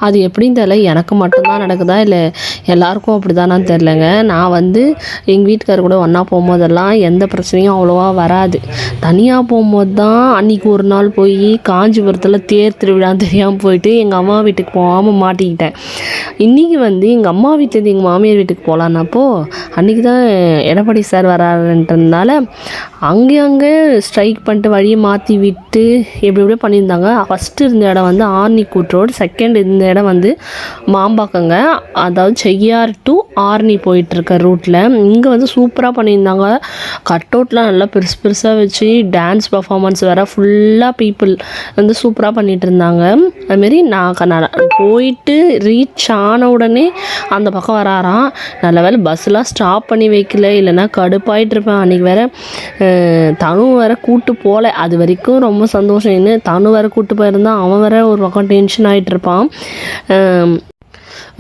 அது எப்படின்னு தெரியல, எனக்கு மட்டும்தான் நடக்குதா இல்லை எல்லாருக்கும் அப்படி தானான்னு தெரிலங்க. நான் வந்து எங்கள் வீட்டுக்காரர் கூட ஒன்றா போகும்போதெல்லாம் எந்த பிரச்சனையும் அவ்வளோவா வராது. தனியாக போகும்போது தான் அன்றைக்கி ஒரு நாள் போய் காஞ்சிபுரத்தில் தேர் திருவிழான்னு தெரியாமல் போயிட்டு எங்கள் அம்மா வீட்டுக்கு போகாமல் மாட்டிக்கிட்டேன். இன்றைக்கி வந்து எங்கள் அம்மா வீட்டிலேருந்து எங்கள் மாமியார் வீட்டுக்கு போகலான்னப்போ அன்றைக்கி தான் எடப்பாடி சார் வராருன்றதுனால அங்கே ஸ்ட்ரைக் பண்ணிட்டு வழியை மாற்றி விட்டு எப்படி எப்படியோ பண்ணியிருந்தாங்க. ஃபஸ்ட்டு இருந்த இடம் வந்து ஆர்னிக்கூட் ரோடு, செகண்ட் இந்த இடம் வந்து மாம்பாக்கங்க, அதாவது செய்யார் டு ஆர்னி போயிட்டுருக்க ரூட்டில். இங்கே வந்து சூப்பராக பண்ணியிருந்தாங்க. கட் அவுட்லாம் நல்லா பெருசு பெருசாக வச்சு டான்ஸ் பர்ஃபார்மன்ஸ் வேறு, ஃபுல்லாக பீப்புள் வந்து சூப்பராக பண்ணிகிட்டு இருந்தாங்க. அதுமாரி நான் போயிட்டு ரீச் ஆன உடனே அந்த பக்கம் வராராம். நல்ல வேலை பஸ்ஸெலாம் ஸ்டாப் பண்ணி வைக்கல, இல்லைன்னா கடுப்பாயிட்டு இருப்பேன். அன்றைக்கி வேறு தனு வேறு கூப்பிட்டு போகல, அது வரைக்கும் ரொம்ப சந்தோஷம். இன்னும் தனு வேறு கூப்பிட்டு போயிருந்தான், அவன் வேறு ஒரு பக்கம் டென்ஷன் ஆகிட்டு இருப்பான்.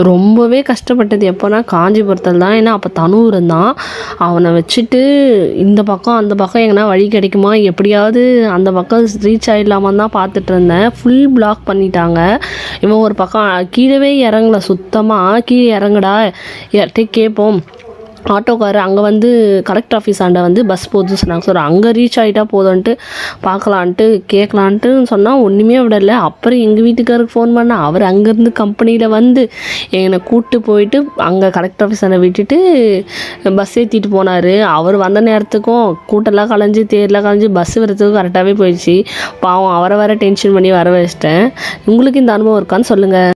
ரொம்பவே கஷ்டப்பட்டது எப்போனா காஞ்சிபுரத்தில் தான். ஏன்னா அப்போ தனு இருந்தான். அவனை வச்சுட்டு இந்த பக்கம் அந்த பக்கம் எங்கன்னா வழி கிடைக்குமா, எப்படியாவது அந்த பக்கம் ரீச் ஆகிடலாமான்னு தான் பார்த்துட்டு இருந்தேன். ஃபுல் பிளாக் பண்ணிட்டாங்க. இவன் ஒரு பக்கம் கீழே இறங்கல, சுத்தமாக கீழே இறங்குடா யார்கிட்டே கேட்போம். ஆட்டோக்கார் அங்கே வந்து கலெக்டர் ஆஃபீஸ் ஆண்ட வந்து பஸ் போகுதுன்னு சொன்னாங்க. ஸோ அங்கே ரீச் ஆகிட்டா போதும்ன்ட்டு பார்க்கலான்ட்டு கேட்கலான்ட்டு சொன்னால் ஒன்றுமே விடலை. அப்புறம் எங்கள் வீட்டுக்காருக்கு ஃபோன் பண்ணால் அவர் அங்கேருந்து கம்பெனியில் வந்து என்னை கூப்பிட்டு போயிட்டு அங்கே கலெக்டர் ஆஃபீஸ் ஆண்ட விட்டுட்டு பஸ் ஏற்றிட்டு போனார். அவர் வந்த நேரத்துக்கும் கூட்டெல்லாம் கலைஞ்சி தேர்லாம் கலைஞ்சி பஸ் வரத்துக்கும் கரெக்டாகவே போயிடுச்சு. பாவம் அவரை வேறு டென்ஷன் பண்ணி வர வச்சிட்டேன். உங்களுக்கு இந்த அனுபவம் இருக்கான்னு சொல்லுங்கள்.